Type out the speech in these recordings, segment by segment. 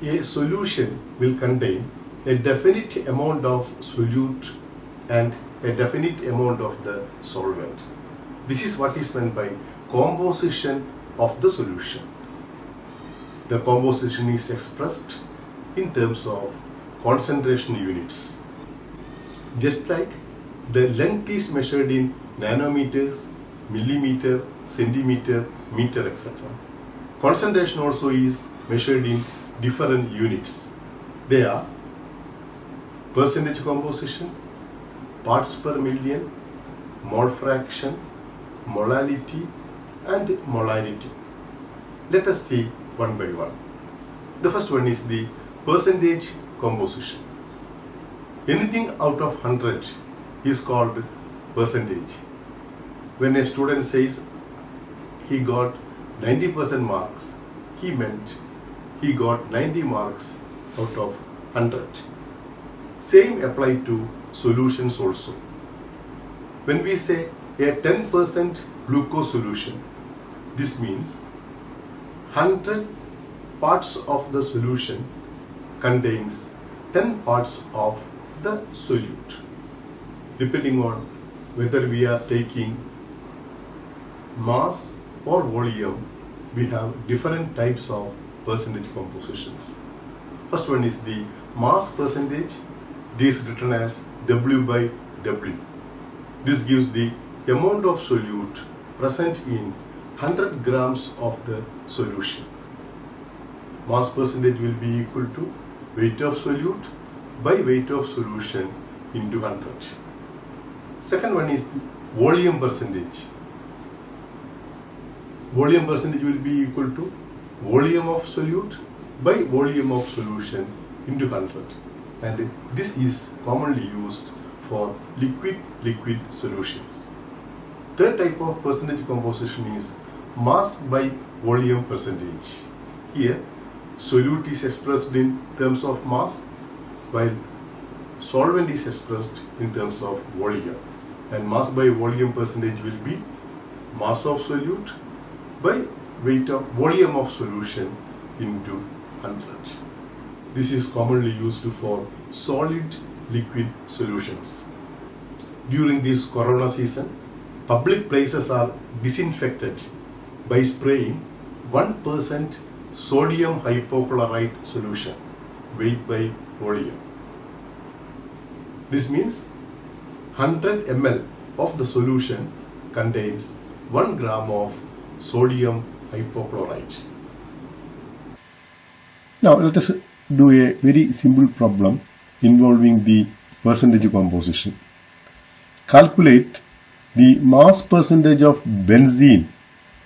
A solution will contain a definite amount of solute and a definite amount of the solvent. This is what is meant by composition of the solution. The composition is expressed in terms of concentration units. Just like the length is measured in nanometers, millimeter, centimeter, meter, etc. Concentration also is measured in different units. They are percentage composition, parts per million, mole fraction, molality and molarity. Let us see one by one. The first one is the percentage composition. Anything out of 100 is called percentage. When a student says he got 90% marks, he meant he got 90 marks out of 100. Same applied to solutions also. When we say a 10% glucose solution, this means 100 parts of the solution contains 10 parts of the solute. Depending on whether we are taking mass or volume, we have different types of percentage compositions. First one is the mass percentage. It is written as W by W. This gives the amount of solute present in 100 grams of the solution. Mass percentage will be equal to weight of solute by weight of solution into 100. Second one is volume percentage. Volume percentage will be equal to volume of solute by volume of solution into 100. And this is commonly used for liquid solutions. Third type of percentage composition is mass by volume percentage. Here, solute is expressed in terms of mass, while solvent is expressed in terms of volume. And mass by volume percentage will be mass of solute by weight of volume of solution into 100. This is commonly used for solid liquid solutions. During this corona season, public places are disinfected by spraying 1% sodium hypochlorite solution, weight by volume. This means 100 ml of the solution contains 1 gram of sodium hypochlorite. Now let us do a very simple problem involving the percentage composition. Calculate the mass percentage of benzene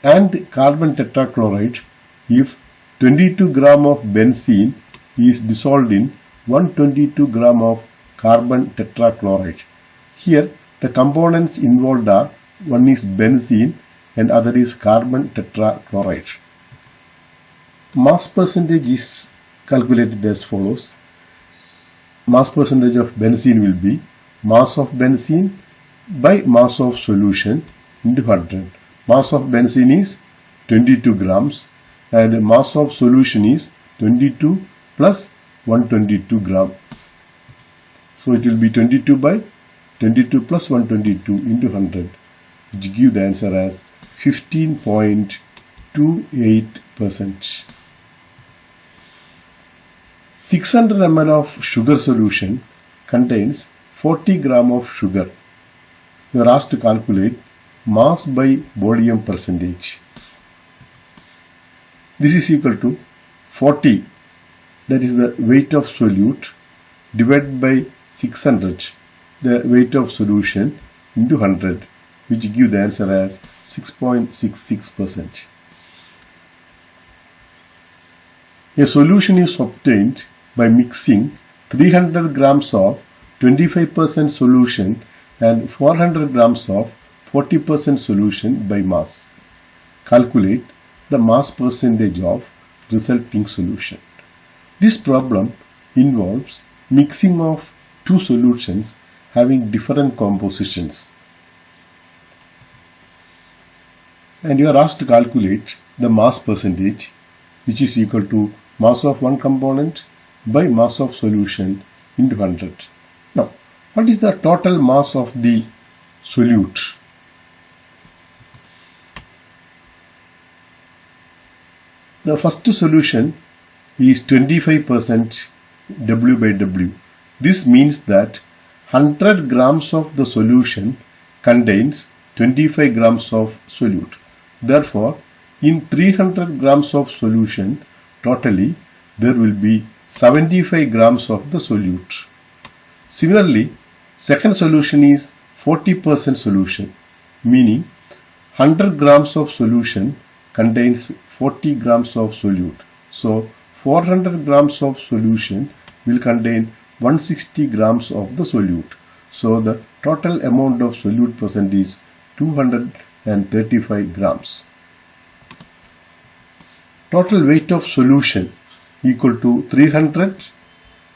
and carbon tetrachloride if 22 gram of benzene is dissolved in 122 gram of carbon tetrachloride. Here the components involved are, one is benzene and other is carbon tetrachloride. Mass percentage is calculated as follows. Mass percentage of benzene will be mass of benzene by mass of solution into 100. Mass of benzene is 22 grams and mass of solution is 22 plus 122 gram. So it will be 22 by 22 plus 122 into 100, which give the answer as 15.28%. 600 ml of sugar solution contains 40 gram of sugar. You are asked to calculate mass by volume percentage. This is equal to 40, that is the weight of solute, divided by 600, the weight of solution, into 100, which give the answer as 6.66%. A solution is obtained by mixing 300 grams of 25% solution and 400 grams of 40% solution by mass. Calculate the mass percentage of resulting solution. This problem involves mixing of two solutions having different compositions. And you are asked to calculate the mass percentage, which is equal to mass of one component by mass of solution into 100. Now, what is the total mass of the solute? The first solution is 25% W by W. This means that 100 grams of the solution contains 25 grams of solute. Therefore, in 300 grams of solution, totally there will be 75 grams of the solute. Similarly, second solution is 40% solution, meaning 100 grams of solution contains 40 grams of solute. So, 400 grams of solution will contain 160 grams of the solute. So, the total amount of solute present is 235 grams. Total weight of solution equal to 300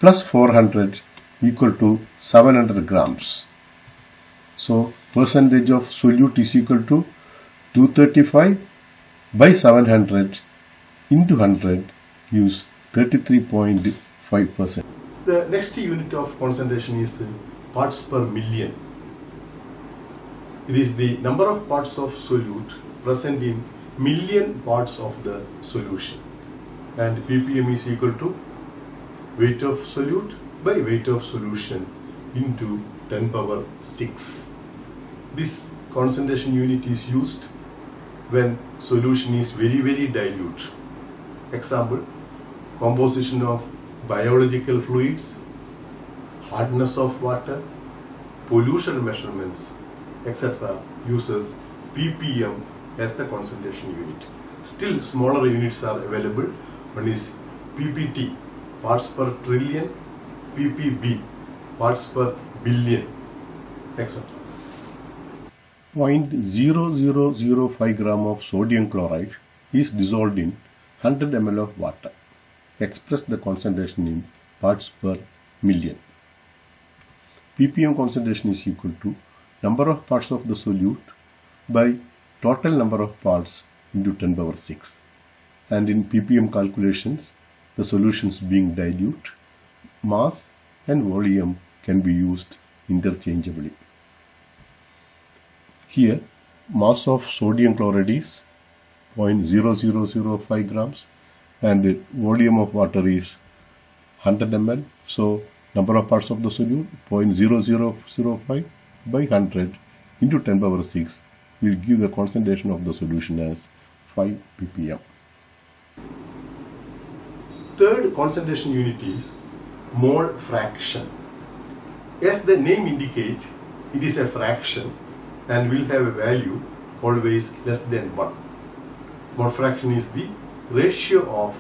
plus 400 equal to 700 grams. So, percentage of solute is equal to 235 by 700 into 100 gives 33.5%. The next unit of concentration is parts per million. It is the number of parts of solute present in million parts of the solution, and ppm is equal to weight of solute by weight of solution into 10 power 6. This concentration unit is used when solution is very dilute. Example, composition of biological fluids, hardness of water, pollution measurements, etc. uses ppm as the concentration unit. Still smaller units are available. One is ppt, parts per trillion, ppb, parts per billion, etc. 0.0005 gram of sodium chloride is dissolved in 100 ml of water. Express the concentration in parts per million. ppm concentration is equal to number of parts of the solute by total number of parts into 10 power 6. And in ppm calculations, the solutions being dilute, mass and volume can be used interchangeably. Here, mass of sodium chloride is 0.0005 grams and volume of water is 100 ml. So, number of parts of the solute 0.0005 by 100 into 10 power 6 will give the concentration of the solution as 5 ppm. Third concentration unit is mole fraction. As the name indicates, it is a fraction and will have a value always less than 1. Mole fraction is the ratio of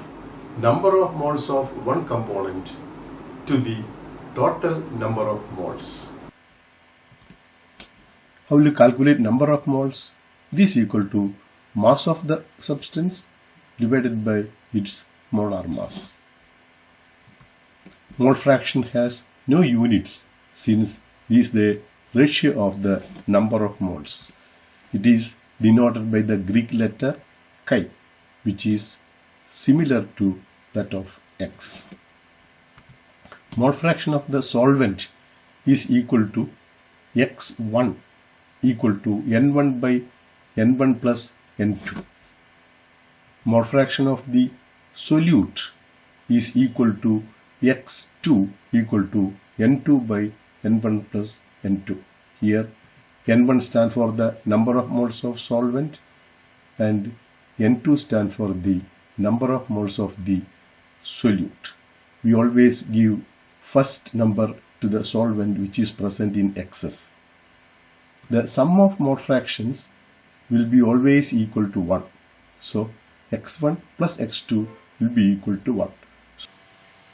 number of moles of one component to the total number of moles. How will you calculate number of moles? It is equal to mass of the substance divided by its molar mass. Mole fraction has no units since it is the ratio of the number of moles. It is denoted by the Greek letter chi, which is similar to that of X. Mole fraction of the solvent is equal to X1 equal to N1 by N1 plus N2. Mole fraction of the solute is equal to X2 equal to N2 by N1 plus N2. Here N1 stands for the number of moles of solvent and N2 stands for the number of moles of the solute. We always give first number to the solvent which is present in excess. The sum of mole fractions will be always equal to 1. So x1 plus x2 will be equal to 1.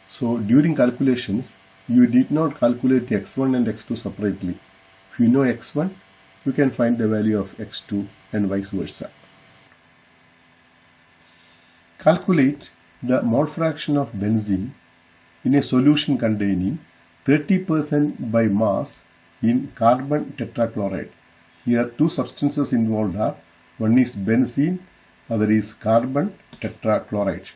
So during calculations, you did not calculate x1 and x2 separately. If you know x1, you can find the value of x2 and vice versa. Calculate the mole fraction of benzene in a solution containing 30% by mass in carbon tetrachloride. Here two substances involved are, one is benzene, other is carbon tetrachloride.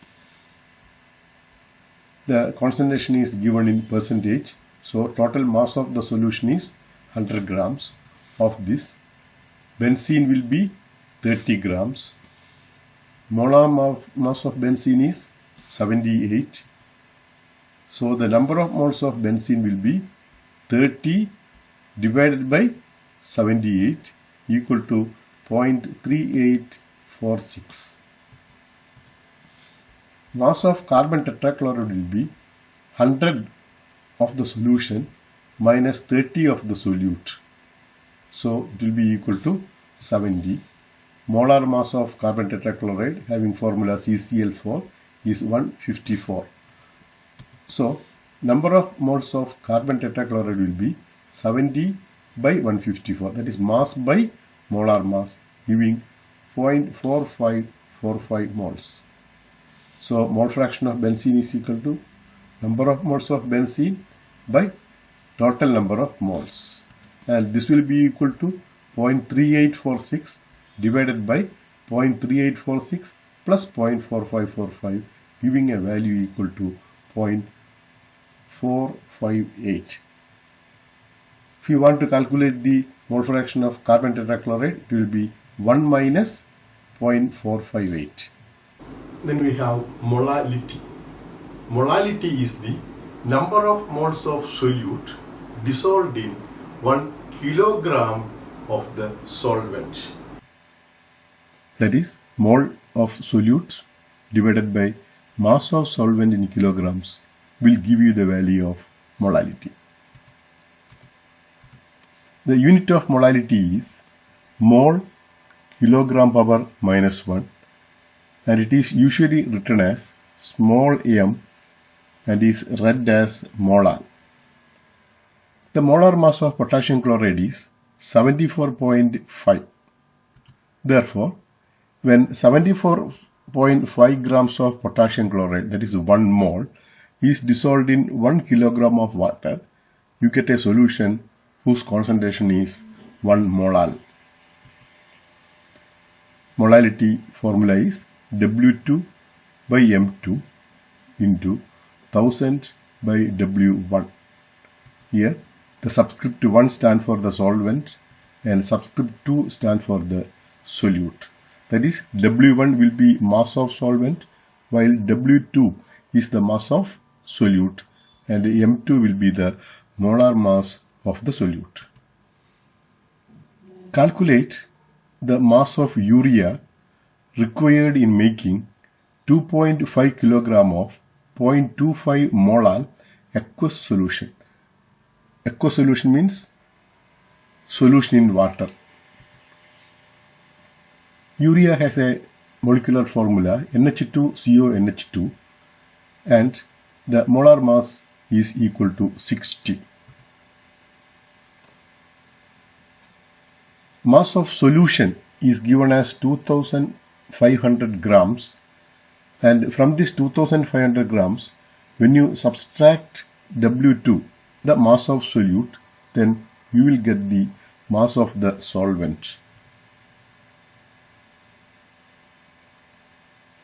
the concentration is given in percentage. So total mass of the solution is 100 grams. Of this, benzene will be 30 grams. Molar mass of benzene is 78. So the number of moles of benzene will be 30 divided by 78 equal to 0.3846. Mass of carbon tetrachloride will be 100 of the solution minus 30 of the solute. So it will be equal to 70. Molar mass of carbon tetrachloride having formula CCl4 is 154. So number of moles of carbon tetrachloride will be 70 by 154. That is mass by molar mass, giving 0.4545 moles. So mole fraction of benzene is equal to number of moles of benzene by total number of moles. And this will be equal to 0.3846 divided by 0.3846 plus 0.4545, giving a value equal to 0.458. If you want to calculate the mole fraction of carbon tetrachloride, it will be 1 minus 0.458. Then we have molality. Molality is the number of moles of solute dissolved in 1 kilogram of the solvent. That is, mole of solute divided by mass of solvent in kilograms will give you the value of molality. The unit of molality is mole kilogram power minus 1, and it is usually written as small m and is read as molar. The molar mass of potassium chloride is 74.5. Therefore, when 74.5 grams of potassium chloride, that is 1 mole, is dissolved in 1 kilogram of water, you get a solution whose concentration is 1 molal. Molality formula is W2 by M2 into 1000 by W1. Here, the subscript 1 stands for the solvent and subscript 2 stands for the solute. That is, W1 will be mass of solvent, while W2 is the mass of solute, and M2 will be the molar mass of the solute. Calculate the mass of urea required in making 2.5 kilogram of 0.25 molal aqueous solution. Aqueous solution means solution in water. Urea has a molecular formula NH2CONH2 and the molar mass is equal to 60. Mass of solution is given as 2500 grams, and from this 2500 grams, when you subtract W2, the mass of solute, then you will get the mass of the solvent.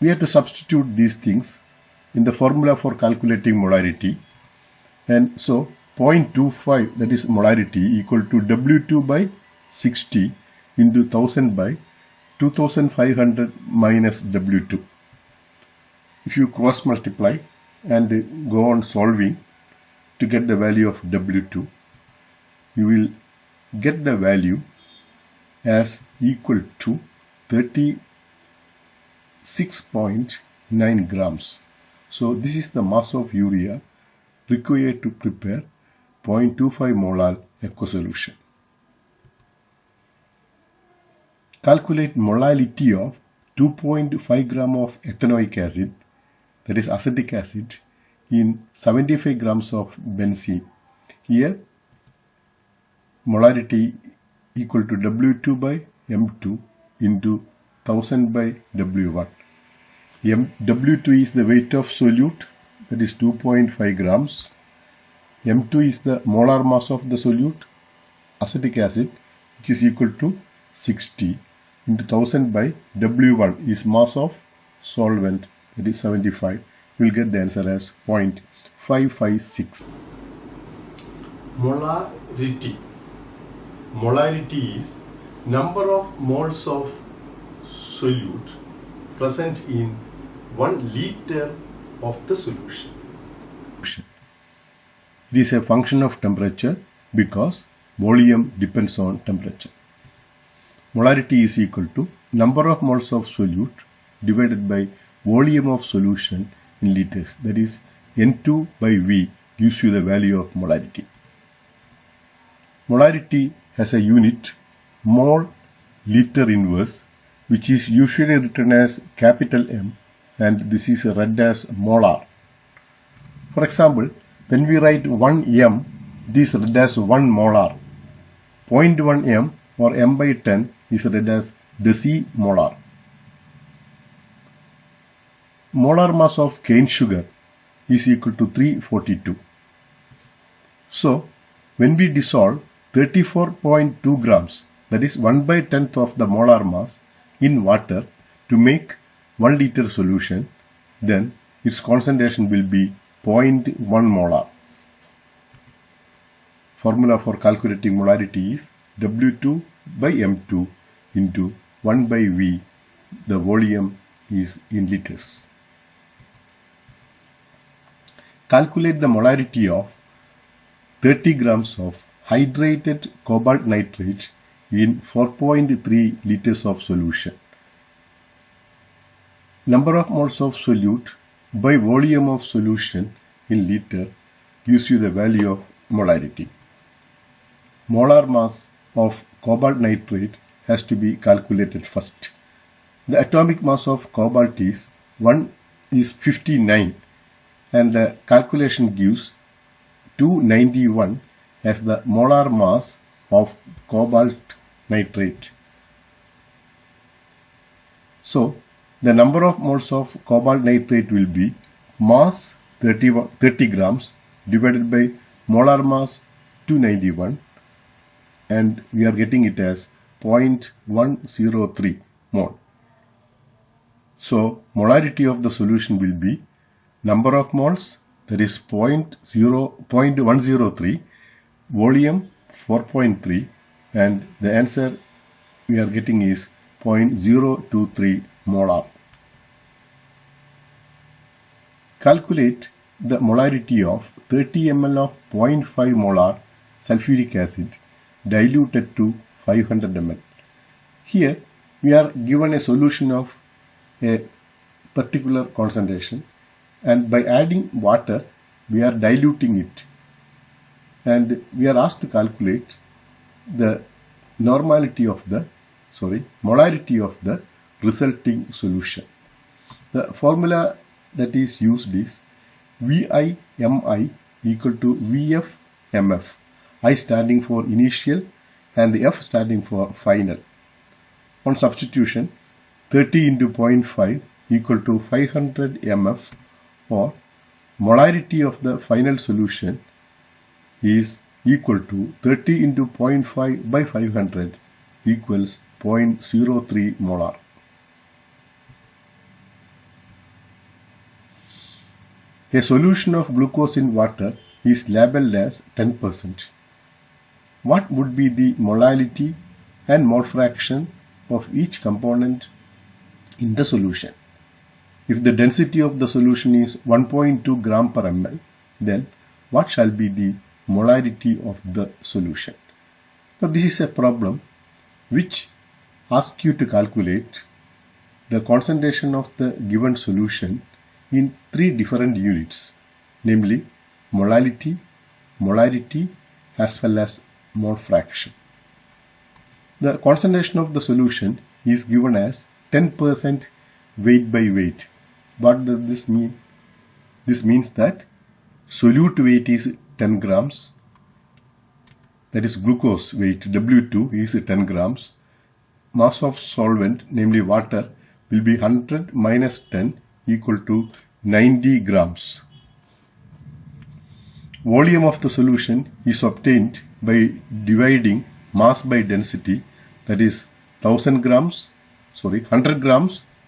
We have to substitute these things in the formula for calculating molarity, and so 0.25, that is molarity, equal to W2 by 60 into 1000 by 2500 minus W2. If you cross multiply and go on solving to get the value of W2, you will get the value as equal to 36.9 grams. So this is the mass of urea required to prepare 0.25 molar aqueous solution. Calculate molality of 2.5 gram of ethanoic acid, that is acetic acid, in 75 grams of benzene. Here, molarity equal to W2 by M2 into 1000 by W1. W2 is the weight of solute, that is 2.5 grams. M2 is the molar mass of the solute, acetic acid, which is equal to 60 into 1000 by W1 is mass of solvent, that is 75. You will get the answer as 0.8. 0.556. Molarity. Molarity is number of moles of solute present in 1 liter of the solution. It is a function of temperature because volume depends on temperature. Molarity is equal to number of moles of solute divided by volume of solution in liters. That is N2 by V gives you the value of molarity. Molarity has a unit mole liter inverse, which is usually written as capital M, and this is read as molar. For example, when we write 1 m, it is read as 1 molar. 0.1 m or m by 10 is read as decimolar. Molar mass of cane sugar is equal to 342. So, when we dissolve 34.2 grams, that is 1 by 10th of the molar mass in water to make 1 liter solution, then its concentration will be 0.1 molar. Formula for calculating molarity is W2 by M2 into 1 by V. The volume is in liters. Calculate the molarity of 30 grams of hydrated cobalt nitrate in 4.3 liters of solution. Number of moles of solute by volume of solution in liter gives you the value of molarity. Molar mass of cobalt nitrate has to be calculated first. The atomic mass of cobalt is 59, and the calculation gives 291 as the molar mass of cobalt nitrate. So, the number of moles of cobalt nitrate will be mass 30 grams divided by molar mass 291, and we are getting it as 0.103 mole. So, molarity of the solution will be number of moles, that is 0.103, volume 4.3, and the answer we are getting is 0.023 molar. Calculate the molarity of 30 ml of 0.5 molar sulfuric acid diluted to 500 ml. Here we are given a solution of a particular concentration, and by adding water we are diluting it, and we are asked to calculate the molarity of the resulting solution. The formula that is used is VIMI equal to VFMF, I standing for initial and the F standing for final. On substitution, 30 into 0.5 equal to 500 mf, or molarity of the final solution is equal to 30 into 0.5 by 500 equals 0.03 molar. A solution of glucose in water is labeled as 10%. What would be the molality and mole fraction of each component in the solution? If the density of the solution is 1.2 gram per ml, then what shall be the molarity of the solution? Now this is a problem which asks you to calculate the concentration of the given solution in 3 different units, namely molality, molarity as well as mole fraction. The concentration of the solution is given as 10% weight by weight. What does this mean? This means that solute weight is 10 grams, that is glucose weight W2 is 10 grams, mass of solvent namely water will be 100 minus 10 equal to 90 grams. Volume of the solution is obtained by dividing mass by density, that is 100 grams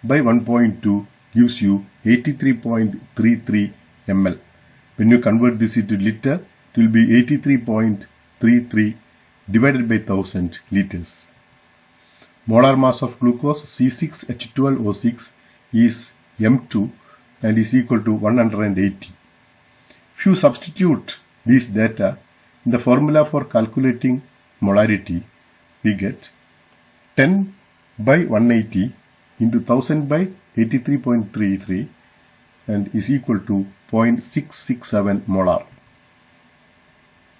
by 1.2 gives you 83.33 ml. When you convert this into liter, it will be 83.33 divided by 1000 liters. Molar mass of glucose C6H12O6 is M2 and is equal to 180. If you substitute these data in the formula for calculating molarity, we get 10 by 180 into 1000 by 83.33 and is equal to 0.667 molar.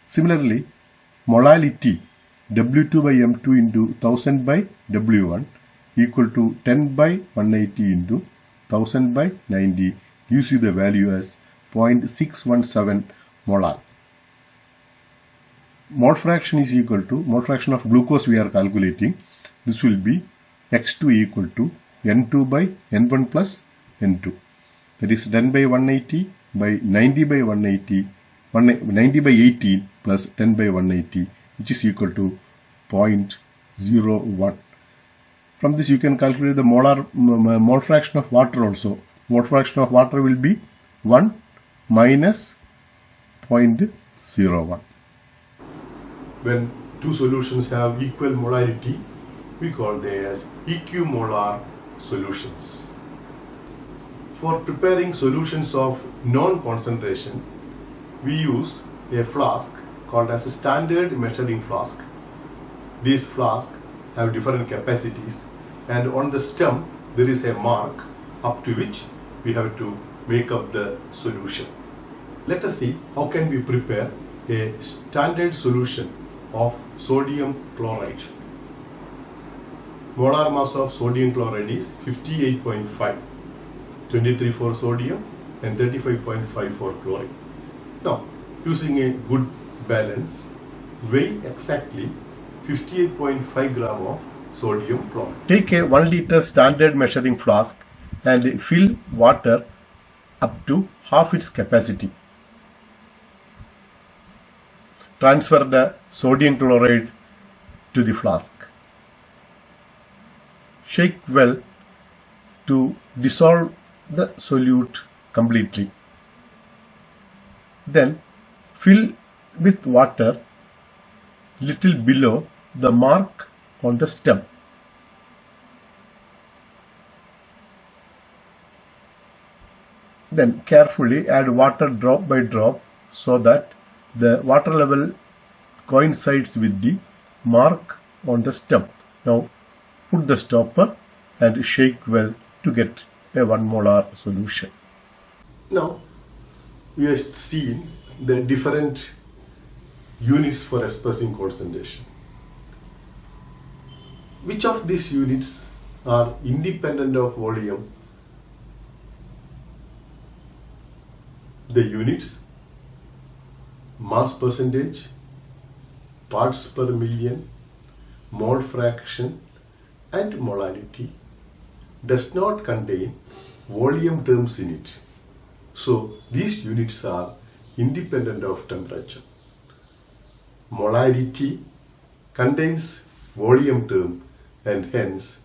Similarly, molality W2 by M2 into 1000 by W1 equal to 10 by 180 into 1000 by 90 gives you the value as 0.617 molar. Mole fraction is equal to, mole fraction of glucose we are calculating, this will be X2 equal to N2 by N1 plus N2. That is 10 by 180 by 90 by 180, 90 by 18 plus 10 by 180, which is equal to 0.01. From this you can calculate the mole fraction of water also. Mole fraction of water will be 1 minus 0.01. When two solutions have equal molarity, we call them as equimolar solutions. For preparing solutions of non-concentration, we use a flask called as a standard measuring flask. These flasks have different capacities, and on the stem there is a mark up to which we have to make up the solution. Let us see how can we prepare a standard solution of sodium chloride. Molar mass of sodium chloride is 58.5, 23 for sodium and 35.5 for chlorine. Now, using a good balance, weigh exactly 58.5 gram of sodium chloride. Take a 1 liter standard measuring flask and fill water up to half its capacity. Transfer the sodium chloride to the flask. Shake well to dissolve the solute completely. Then fill with water little below the mark on the stem. Then carefully add water drop by drop so that the water level coincides with the mark on the stem. Now put the stopper and shake well to get a 1 molar solution. Now we have seen the different units for expressing concentration. Which of these units are independent of volume? The units mass percentage, parts per million, mole fraction and molarity does not contain volume terms in it. So these units are independent of temperature. Molarity contains volume term and hence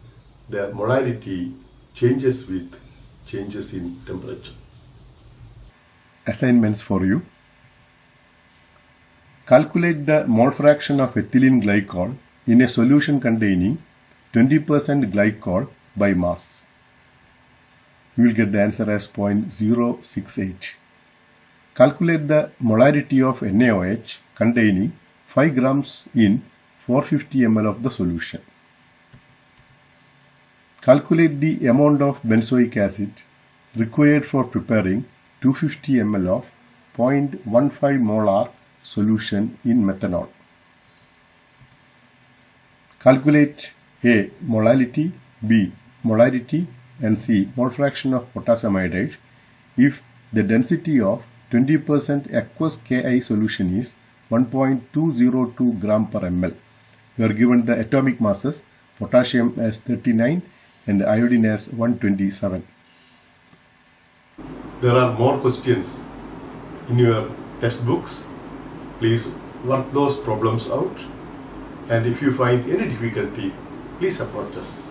the molarity changes with changes in temperature. Assignments for you. Calculate the mole fraction of ethylene glycol in a solution containing 20% glycol by mass. You will get the answer as 0.068. Calculate the molarity of NaOH containing 5 grams in 450 ml of the solution. Calculate the amount of benzoic acid required for preparing 250 ml of 0.15 molar solution in methanol. Calculate A. Molality, B. Molarity and C. Mole fraction of potassium iodide if the density of 20% aqueous Ki solution is 1.202 gram per ml. You are given the atomic masses, potassium as 39 and iodine as 127. There are more questions in your textbooks. Please work those problems out, and if you find any difficulty, please approach us.